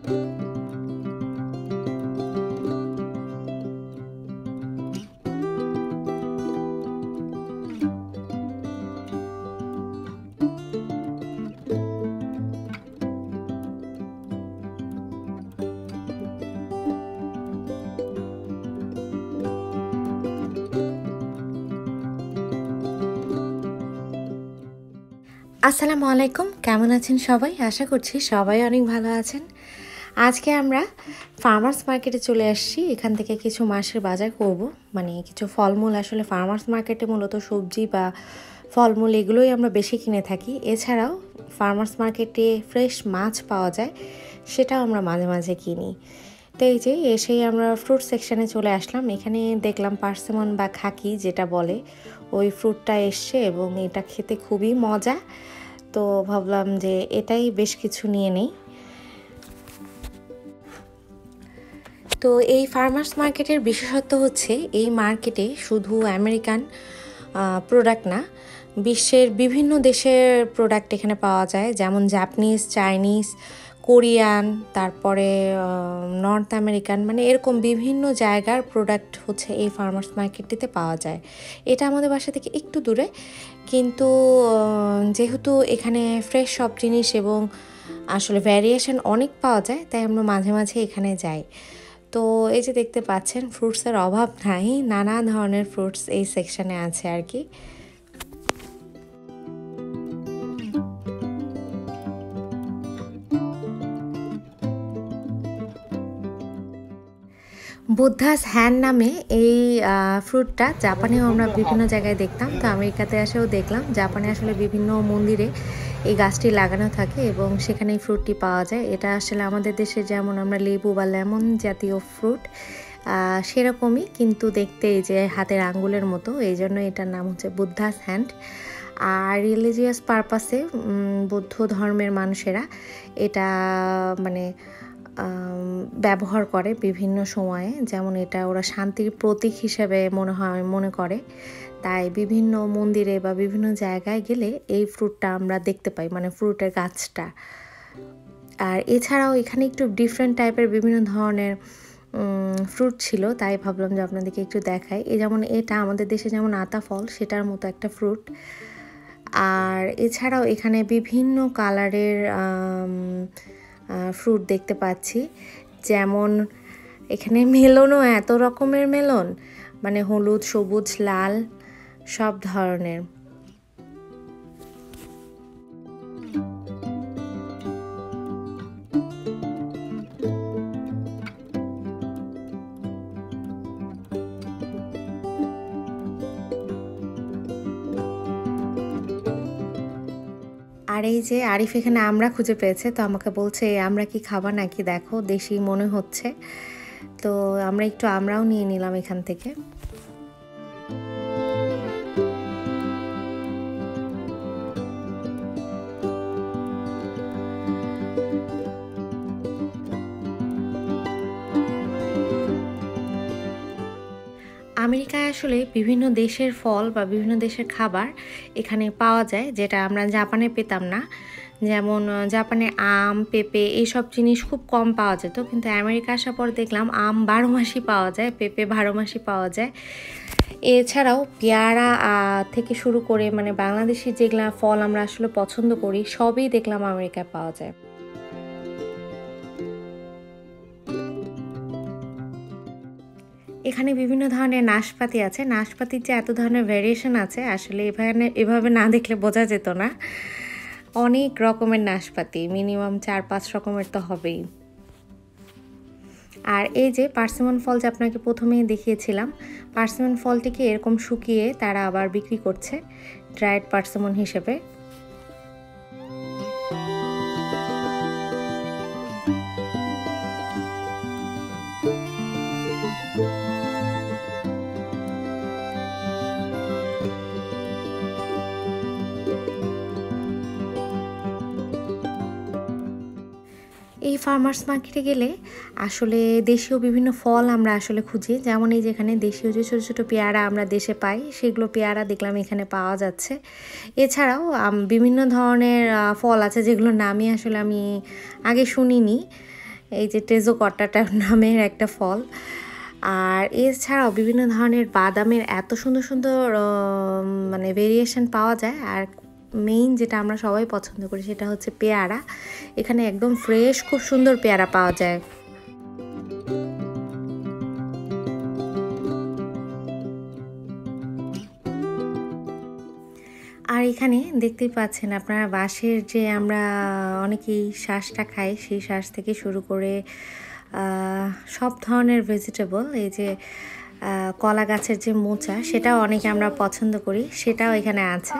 আসসালামু আলাইকুম, কেমন আছেন সবাই? আশা করছি সবাই অনেক ভালো আছেন। আজকে আমরা ফার্মার্স মার্কেটে চলে আসছি। এখান থেকে কিছু মাসের বাজার করব, মানে কিছু ফলমূল। আসলে ফার্মার্স মার্কেটে মূলত সবজি বা ফলমূল এগুলোই আমরা বেশি কিনে থাকি। এছাড়াও ফার্মার্স মার্কেটে ফ্রেশ মাছ পাওয়া যায়, সেটাও আমরা মাঝে মাঝে কিনি। তো এই যে এসেই আমরা ফ্রুট সেকশানে চলে আসলাম। এখানে দেখলাম পার্সিমন বা খাকি যেটা বলে, ওই ফ্রুটটা এসছে এবং এটা খেতে খুবই মজা। তো ভাবলাম যে এটাই বেশ কিছু নিয়ে নেই। তো এই ফার্মার্স মার্কেটের বিশেষত্ব হচ্ছে এই মার্কেটে শুধু আমেরিকান প্রোডাক্ট না, বিশ্বের বিভিন্ন দেশের প্রোডাক্ট এখানে পাওয়া যায়, যেমন জাপানিজ, চাইনিজ, কোরিয়ান, তারপরে নর্থ আমেরিকান, মানে এরকম বিভিন্ন জায়গার প্রোডাক্ট হচ্ছে এই ফার্মার্স মার্কেটটিতে পাওয়া যায়। এটা আমাদের বাসা থেকে একটু দূরে, কিন্তু যেহেতু এখানে ফ্রেশ সব জিনিস এবং আসলে ভ্যারিয়েশন অনেক পাওয়া যায়, তাই আমরা মাঝে মাঝে এখানে যাই। তো এই যে দেখতে পাচ্ছেন, ফ্রুটসের অভাব নাই, নানা ধরনের ফ্রুটস এই সেকশানে আছে আর কি। বুদ্ধাস হ্যান্ড নামে এই ফ্রুটটা জাপানেও আমরা বিভিন্ন জায়গায় দেখতাম, তো আমেরিকাতে এসেও দেখলাম। জাপানে আসলে বিভিন্ন মন্দিরে এই গাছটি লাগানো থাকে এবং সেখানে এই ফ্রুটটি পাওয়া যায়। এটা আসলে আমাদের দেশে যেমন আমরা লেবু বা লেমন জাতীয় ফ্রুট, সেরকমই, কিন্তু দেখতে এই যে হাতের আঙ্গুলের মতো, এই জন্য এটার নাম হচ্ছে বুদ্ধাস হ্যান্ড। আর রিলিজিয়াস পারপাসে বৌদ্ধ ধর্মের মানুষেরা এটা মানে ব্যবহার করে বিভিন্ন সময়ে, যেমন এটা ওরা শান্তির প্রতীক হিসেবে মনে করে। তাই বিভিন্ন মন্দিরে বা বিভিন্ন জায়গায় গেলে এই ফ্রুটটা আমরা দেখতে পাই, মানে ফ্রুটের গাছটা। আর এছাড়াও এখানে একটু ডিফারেন্ট টাইপের বিভিন্ন ধরনের ফ্রুট ছিল, তাই ভাবলাম যে আপনাদেরকে একটু দেখাই। যেমন এটা আমাদের দেশে যেমন আতা ফল, সেটার মতো একটা ফ্রুট। আর এছাড়াও এখানে বিভিন্ন কালারের ফ্রুট দেখতে পাচ্ছি, যেমন এখানে মেলনও এত রকমের মেলন, মানে হলুদ, সবুজ, লাল, সব ধরনের। আর এই যে আরিফ এখানে আমরা খুঁজে পেয়েছে, তো আমাকে বলছে আমরা কি খাবার নাকি, দেখো দেশি মনে হচ্ছে। তো আমরা একটু আমরাও নিয়ে নিলাম এখান থেকে। আমেরিকায় আসলে বিভিন্ন দেশের ফল বা বিভিন্ন দেশের খাবার এখানে পাওয়া যায়, যেটা আমরা জাপানে পেতাম না। যেমন জাপানে আম, পেঁপে এইসব জিনিস খুব কম পাওয়া যেত, কিন্তু আমেরিকা আসার পর দেখলাম আম 12 মাসই পাওয়া যায়, পেঁপে 12 মাসই পাওয়া যায়। এছাড়াও পেয়ারা থেকে শুরু করে মানে বাংলাদেশি যেগুলা ফল আমরা আসলে পছন্দ করি, সবই দেখলাম আমেরিকায় পাওয়া যায়। এখানে বিভিন্ন ধরনের নাশপাতি আছে। নাশপাতির যে এত ধরনের ভ্যারিয়েশন আছে, আসলে এভাবে না দেখলে বোঝা যেত না। অনেক রকমের নাশপাতি, মিনিমাম 4-5 রকমের তো হবেই। আর এই যে পার্সিমন ফল যে আপনাকে প্রথমেই দেখিয়েছিলাম, পার্সিমন ফলটিকে এরকম শুকিয়ে তারা আবার বিক্রি করছে ড্রাইড পার্সিমন হিসেবে। এই ফার্মার্স মার্কেটে গেলে আসলে দেশীয় বিভিন্ন ফল আমরা আসলে খুঁজি, যেমন এই যেখানে দেশীয় যে ছোটো ছোটো পেয়ারা আমরা দেশে পাই, সেগুলো পেয়ারা দেখলাম এখানে পাওয়া যাচ্ছে। এছাড়াও বিভিন্ন ধরনের ফল আছে যেগুলোর নামই আসলে আমি আগে শুনিনি, এই যে টেজোকট্টাটা নামের একটা ফল। আর এছাড়াও বিভিন্ন ধরনের বাদামের এত সুন্দর সুন্দর মানে ভেরিয়েশন পাওয়া যায়। আর মেইন যেটা আমরা সবাই পছন্দ করি সেটা হচ্ছে পেয়ারা। এখানে একদম ফ্রেশ খুব সুন্দর পেয়ারা পাওয়া যায়। আর এখানে দেখতেই পাচ্ছেন আপনারা বাঁশের যে আমরা অনেকেই শাঁসটা খাই, সেই শাঁস থেকে শুরু করে সব ধরনের ভেজিটেবল, এই যে কলা গাছের যে মোচা সেটাও অনেকে আমরা পছন্দ করি, সেটাও এখানে আছে।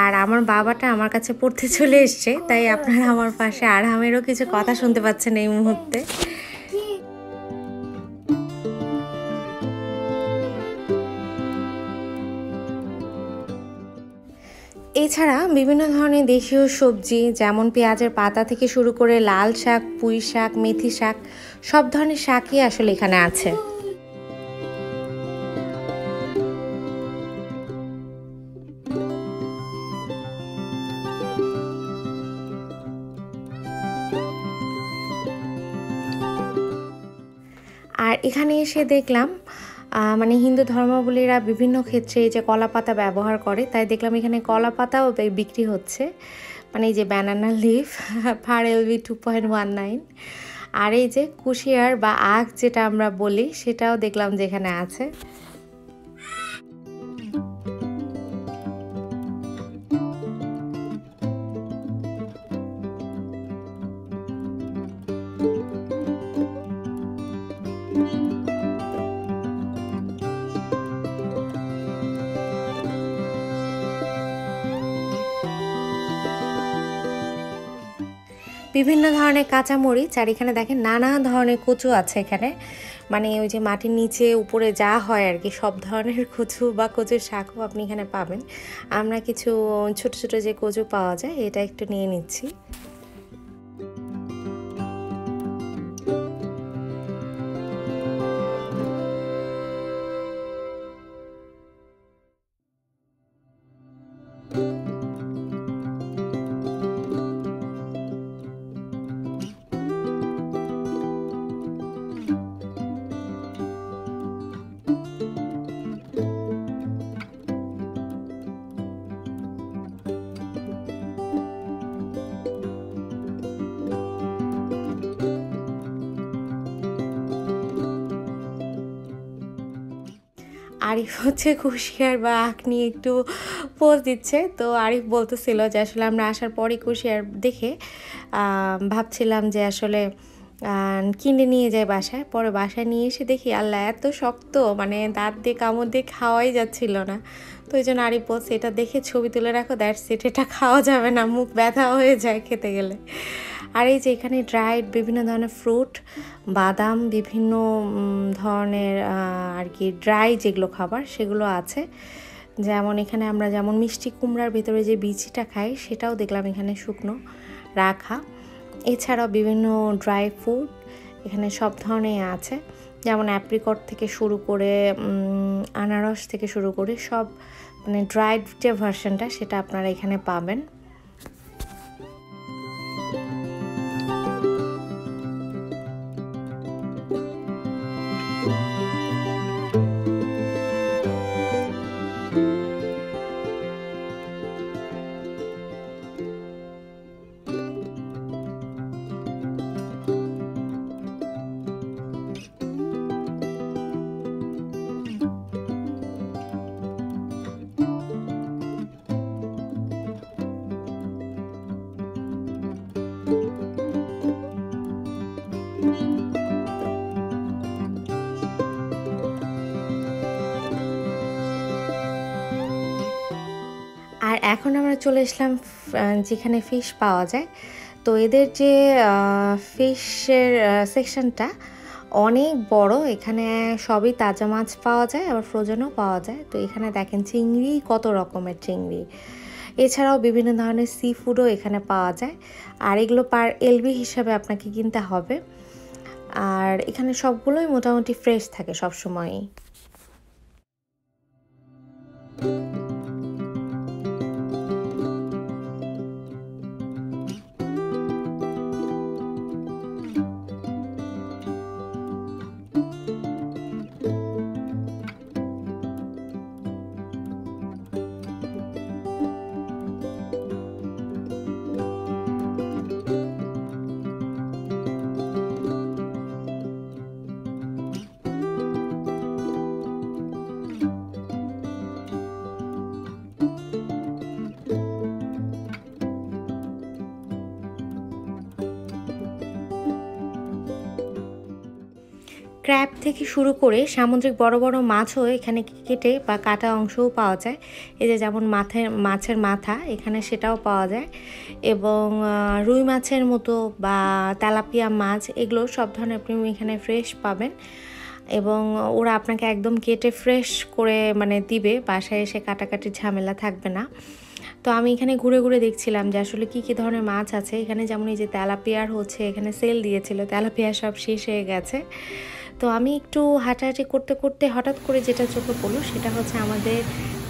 আর আমার বাবাটা আমার কাছে পড়তে চলে এসছে, তাই আপনারা আমার পাশে আরহামেরও কিছু কথা শুনতে পাচ্ছেন এই মুহূর্তে। এছাড়া বিভিন্ন ধরনের দেশীয় সবজি যেমন পেঁয়াজের পাতা থেকে শুরু করে লাল শাক, পুঁই শাক, মেথি শাক, সব ধরনের শাকই আসলে এখানে আছে। আর এখানে এসে দেখলাম মানে হিন্দু ধর্মাবলীরা বিভিন্ন ক্ষেত্রে এই যে কলা পাতা ব্যবহার করে, তাই দেখলাম এখানে কলা পাতাও বিক্রি হচ্ছে, মানে এই যে ব্যানানা লিফ পার LV 2.19। আর এই যে কুশিয়ার বা আখ যেটা আমরা বলি সেটাও দেখলাম যে এখানে আছে। বিভিন্ন ধরনের কাঁচামরিচ, আর এখানে দেখেন নানা ধরনের কচু আছে এখানে, মানে ওই যে মাটির নিচে উপরে যা হয় আর কি, সব ধরনের কচু বা কচুর শাকও আপনি এখানে পাবেন। আমরা কিছু ছোট ছোট যে কচু পাওয়া যায় এটা একটু নিয়ে নিচ্ছি। আরিফ হচ্ছে কুশিয়ার বা আখ নিয়ে একটু পোজ দিচ্ছে, তো আরিফ বলতেছিল যে আসলে আমরা আসার পরই কুশিয়ার দেখে ভাবছিলাম যে আসলে কিনে নিয়ে যাই বাসায়। পরে বাসায় নিয়ে এসে দেখি আল্লাহ এত শক্ত, মানে দাঁত দিয়ে কামড় দিয়ে খাওয়াই যাচ্ছিল না। তো এই জন্য আরিফ বলছে এটা দেখে ছবি তুলে রাখো, দ্যাটস ইট, এটা খাওয়া যাবে না, মুখ ব্যথা হয়ে যায় খেতে গেলে। আর এই যে এখানে ড্রাইড বিভিন্ন ধরনের ফ্রুট, বাদাম, বিভিন্ন ধরনের আর কি ড্রাই যেগুলো খাবার সেগুলো আছে। যেমন এখানে আমরা যেমন মিষ্টি কুমড়ার ভিতরে যে বিচিটা খাই সেটাও দেখলাম এখানে শুকনো রাখা। এছাড়াও বিভিন্ন ড্রাই ফ্রুট এখানে সব ধরনের আছে, যেমন অ্যাপ্রিকট থেকে শুরু করে আনারস থেকে শুরু করে সব, মানে ড্রাইড যে ভার্সনটা সেটা আপনারা এখানে পাবেন। আর এখন আমরা চলে আসলাম যেখানে ফিশ পাওয়া যায়। তো এদের যে ফিশের সেকশনটা অনেক বড়, এখানে সবই তাজা মাছ পাওয়া যায়, আবার ফ্রোজেনও পাওয়া যায়। তো এখানে দেখেন চিংড়ি, কত রকমের চিংড়ি। এছাড়াও বিভিন্ন ধরনের সি ফুডও এখানে পাওয়া যায়, আর এগুলো পার LV হিসাবে আপনাকে কিনতে হবে। আর এখানে সবগুলোই মোটামুটি ফ্রেশ থাকে সবসময়ই। ক্র্যাব থেকে শুরু করে সামুদ্রিক বড় বড় মাছও এখানে কেটে বা কাটা অংশও পাওয়া যায়। এই যে যেমন মাছের মাথা এখানে সেটাও পাওয়া যায়, এবং রুই মাছের মতো বা তেলাপিয়া মাছ, এগুলো সব ধরনের আপনি এখানে ফ্রেশ পাবেন, এবং ওরা আপনাকে একদম কেটে ফ্রেশ করে মানে দিবে, বাসায় এসে কাটাকাটির ঝামেলা থাকবে না। তো আমি এখানে ঘুরে ঘুরে দেখছিলাম যে আসলে কী কী ধরনের মাছ আছে এখানে। যেমন এই যে তেলাপিয়ার হচ্ছে এখানে সেল দিয়েছিল, তেলাপিয়া সব শেষ হয়ে গেছে। তো আমি একটু হাঁটাহাঁটি করতে করতে হঠাৎ করে যেটা চোখে পড়লো সেটা হচ্ছে আমাদের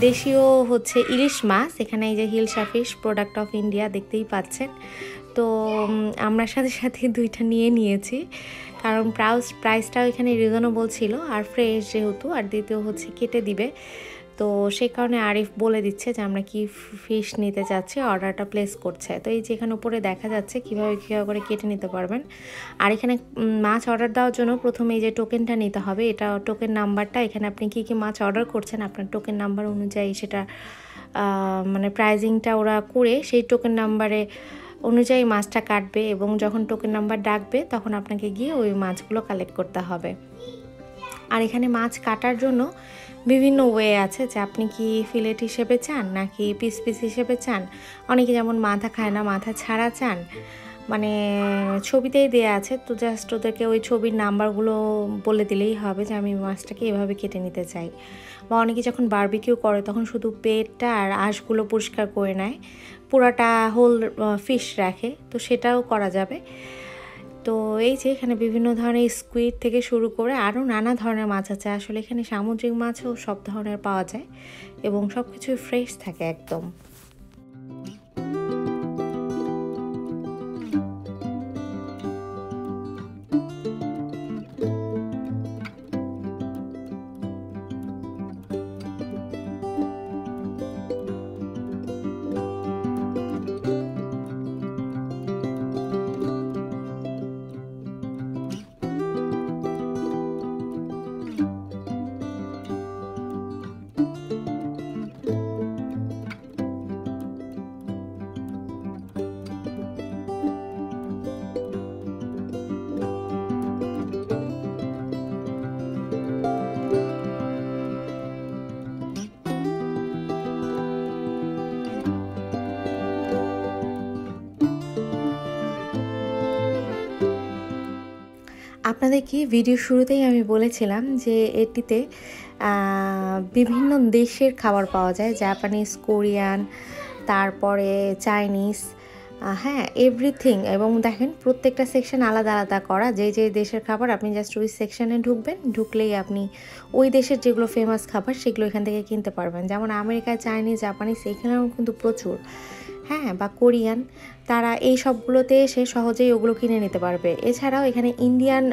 দেশীয় হচ্ছে ইলিশ মাছ। এখানে এই যে hilsa fish, product of India, দেখতেই পাচ্ছেন। তো আমরা সাথে সাথে দুইটা নিয়েছি, কারণ প্রাইসটাও এখানে রিজনেবল ছিল, আর ফ্রেশ যেহেতু, আর দ্বিতীয় হচ্ছে কেটে দিবে। তো সেই কারণে আরিফ বলে দিচ্ছে যে আমরা কি ফিশ নিতে চাচ্ছি, অর্ডারটা প্লেস করছে। তো এই যে এখানে উপরে দেখা যাচ্ছে কীভাবে করে কেটে নিতে পারবেন। আর এখানে মাছ অর্ডার দেওয়ার জন্য প্রথমে এই যে টোকেনটা নিতে হবে, এটা টোকেন নাম্বারটা। এখানে আপনি কী কী মাছ অর্ডার করছেন আপনার টোকেন নাম্বার অনুযায়ী সেটা মানে প্রাইজিংটা ওরা করে সেই টোকেন নাম্বারে অনুযায়ী মাছটা কাটবে, এবং যখন টোকেন নাম্বার ডাকবে তখন আপনাকে গিয়ে ওই মাছগুলো কালেক্ট করতে হবে। আর এখানে মাছ কাটার জন্য বিভিন্ন ওয়ে আছে, যে আপনি কি ফিলেট হিসেবে চান নাকি পিস পিস হিসেবে চান। অনেকে যেমন মাথা খায় না, মাথা ছাড়া চান, মানে ছবিতেই দেয়া আছে। তো জাস্ট ওদেরকে ওই ছবির নাম্বারগুলো বলে দিলেই হবে যে আমি মাছটাকে এভাবে কেটে নিতে চাই। বা অনেকে যখন বারবিকিউ করে তখন শুধু পেটটা আর আঁশগুলো পরিষ্কার করে নেয়, পুরাটা হোল ফিশ রাখে, তো সেটাও করা যাবে। তো এই যে এখানে বিভিন্ন ধরনের স্কুইড থেকে শুরু করে আরও নানা ধরনের মাছ আছে। আসলে এখানে সামুদ্রিক মাছও সব ধরনের পাওয়া যায়, এবং সব কিছুই ফ্রেশ থাকে একদম। আপনাদের কি ভিডিও শুরুতেই আমি বলেছিলাম যে এটিতে বিভিন্ন দেশের খাবার পাওয়া যায়, জাপানিজ, কোরিয়ান, তারপরে চাইনিজ, হ্যাঁ এভরিথিং। এবং দেখেন প্রত্যেকটা সেকশন আলাদা আলাদা করা, যে যে দেশের খাবার আপনি জাস্ট ওই সেকশনে ঢুকবেন, ঢুকলেই আপনি ওই দেশের যেগুলো ফেমাস খাবার সেগুলো এখান থেকে কিনতে পারবেন। যেমন আমেরিকায় চাইনিজ, জাপানিজ এখানেও কিন্তু প্রচুর, হ্যাঁ, বা কোরিয়ান, তারা এই সবগুলোতে এসে সহজেই ওগুলো কিনে নিতে পারবে। এছাড়াও এখানে ইন্ডিয়ান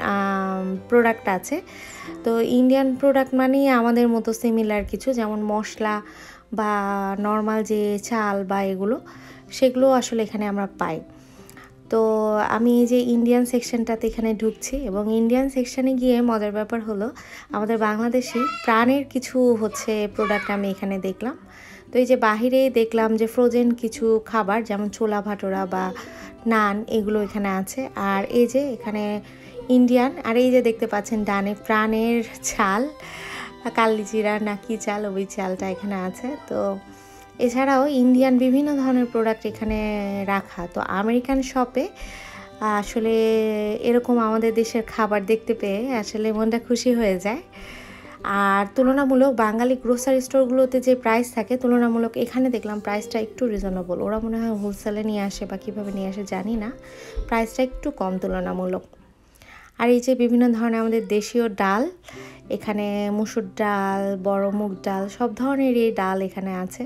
প্রোডাক্ট আছে। তো ইন্ডিয়ান প্রোডাক্ট মানেই আমাদের মতো সিমিলার কিছু, যেমন মশলা বা নর্মাল যে চাল বা এগুলো, সেগুলো আসলে এখানে আমরা পাই। তো আমি এই যে ইন্ডিয়ান সেকশনটাতে এখানে ঢুকছি, এবং ইন্ডিয়ান সেকশনে গিয়ে মজার ব্যাপার হলো আমাদের বাংলাদেশি প্রাণের কিছু হচ্ছে প্রোডাক্ট আমি এখানে দেখলাম। তো এই যে বাহিরে দেখলাম যে ফ্রোজেন কিছু খাবার, যেমন ছোলা ভাটোরা বা নান, এগুলো এখানে আছে। আর এই যে এখানে ইন্ডিয়ান, আর এই যে দেখতে পাচ্ছেন ডানে প্রাণের চাল, কালিজিরা না কি চাল, ওই চালটা এখানে আছে। তো এছাড়াও ইন্ডিয়ান বিভিন্ন ধরনের প্রোডাক্ট এখানে রাখা। তো আমেরিকান শপে আসলে এরকম আমাদের দেশের খাবার দেখতে পেয়ে আসলে মনটা খুশি হয়ে যায়। আর তুলনামূলক বাঙালি গ্রোসারি স্টোরগুলোতে যে প্রাইস থাকে, তুলনামূলক এখানে দেখলাম প্রাইসটা একটু রিজনেবল। ওরা মনে হয় হোলসেলে নিয়ে আসে বা কীভাবে নিয়ে আসে জানি না, প্রাইসটা একটু কম তুলনামূলক। আর এই যে বিভিন্ন ধরনের আমাদের দেশীয় ডাল, এখানে মসুর ডাল, বড় মুগ ডাল, সব ধরনের এই ডাল এখানে আছে।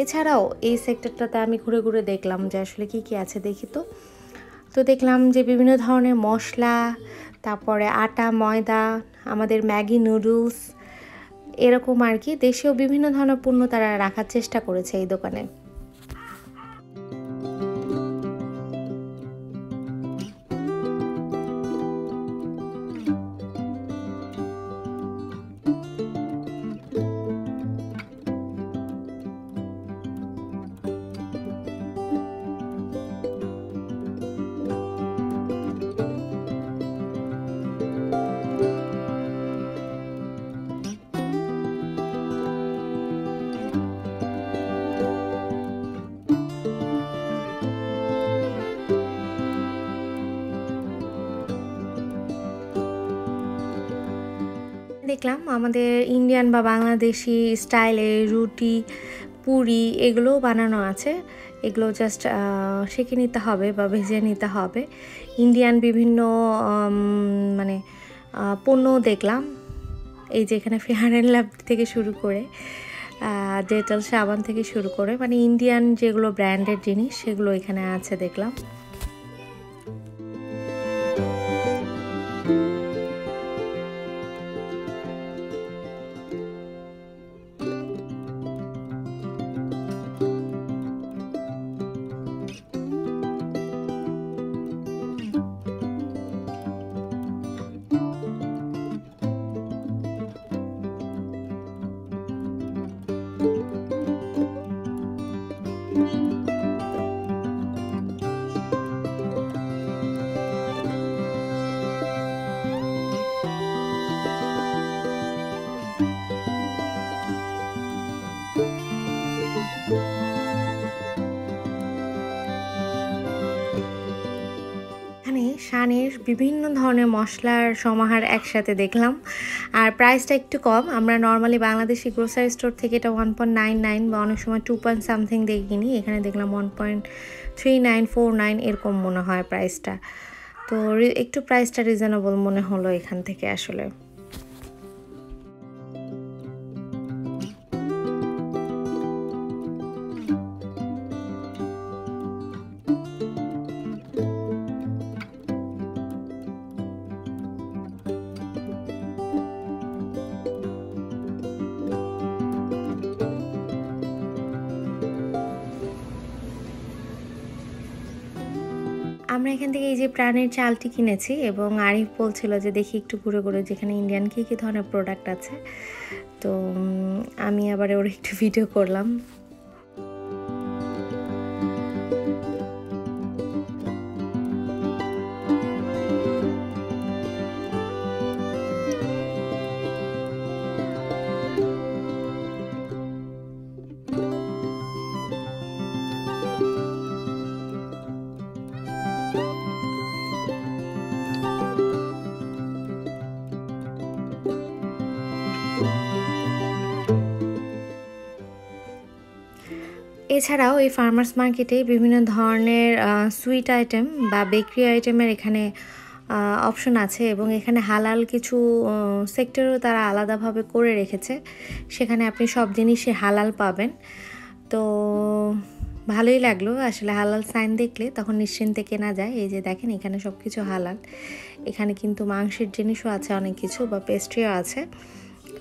এছাড়াও এই সেক্টরটাতে আমি ঘুরে ঘুরে দেখলাম যে আসলে কি কি আছে দেখি। তো দেখলাম যে বিভিন্ন ধরনের মশলা, তারপরে আটা, ময়দা, আমাদের ম্যাগি নুডলস, এরকম আর কি দেশীয় বিভিন্ন ধরনের পণ্য তারা রাখার চেষ্টা করেছে এই দোকানে। দেখলাম আমাদের ইন্ডিয়ান বা বাংলাদেশি স্টাইলে রুটি, পুরি এগুলোও বানানো আছে। এগুলো জাস্ট সেঁকে নিতে হবে বা ভেজে নিতে হবে। ইন্ডিয়ান বিভিন্ন মানে পণ্য দেখলাম, এই যে এখানে ফেয়ার অ্যান্ড লাভলি থেকে শুরু করে ডেটল সাবান থেকে শুরু করে মানে ইন্ডিয়ান যেগুলো ব্র্যান্ডেড জিনিস সেগুলো এখানে আছে দেখলাম। শানের বিভিন্ন ধরনের মশলার সমাহার একসাথে দেখলাম, আর প্রাইসটা একটু কম। আমরা নর্মালি বাংলাদেশি গ্রোসারি স্টোর থেকে এটা 1.99 বা অনেক সময় 2 পয়েন্ট সামথিং দিয়ে কিনি, এখানে দেখলাম 1.3949 এরকম মনে হয় প্রাইসটা। তো একটু প্রাইসটা রিজনেবল মনে হলো এখান থেকে আসলে। আমরা এখান থেকে এই যে প্রাণের চালটি কিনেছি এবং আরিফ বলছিল যে দেখি একটু ঘুরে ঘুরে যেখানে ইন্ডিয়ান কী কী ধরনের প্রোডাক্ট আছে, তো আমি আবার ওর একটু ভিডিও করলাম। এছাড়াও এই ফার্মার্স মার্কেটে বিভিন্ন ধরনের সুইট আইটেম বা বেকারি আইটেমের এখানে অপশন আছে এবং এখানে হালাল কিছু সেক্টরও তারা আলাদাভাবে করে রেখেছে, সেখানে আপনি সব জিনিসই হালাল পাবেন। তো ভালোই লাগলো আসলে, হালাল সাইন দেখলে তখন নিশ্চিন্তে কেনা যায়। এই যে দেখেন এখানে সব কিছু হালাল, এখানে কিন্তু মাংসের জিনিসও আছে অনেক কিছু বা পেস্ট্রিও আছে।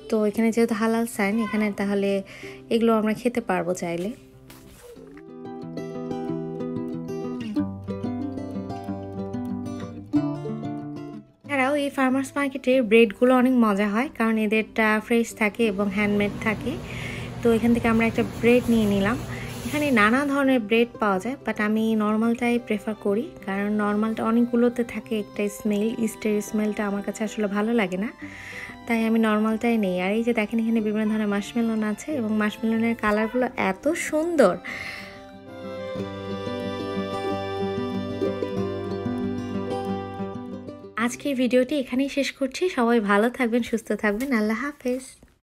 তো এখানে যেহেতু হালাল সাইন, এখানে তাহলে এগুলো আমরা খেতে পারবো চাইলে। এই ফার্মার্স মার্কেটের ব্রেডগুলো অনেক মজা হয়, কারণ এদেরটা ফ্রেশ থাকে এবং হ্যান্ডমেড থাকে। তো এখান থেকে আমরা একটা ব্রেড নিয়ে নিলাম। এখানে নানা ধরনের ব্রেড পাওয়া যায়, বাট আমি নর্মালটাই প্রেফার করি, কারণ নর্মালটা অনেকগুলোতে থাকে একটা স্মেল, ইস্টের স্মেলটা আমার কাছে আসলে ভালো লাগে না, তাই আমি নর্মালটাই নেই। আর এই যে দেখেন এখানে বিভিন্ন ধরনের মাশমেলন আছে এবং মাশমেলনের কালারগুলো এত সুন্দর। আজকের ভিডিওটি এখানেই শেষ করছি। সবাই ভালো থাকবেন, সুস্থ থাকবেন। আল্লাহ হাফেজ।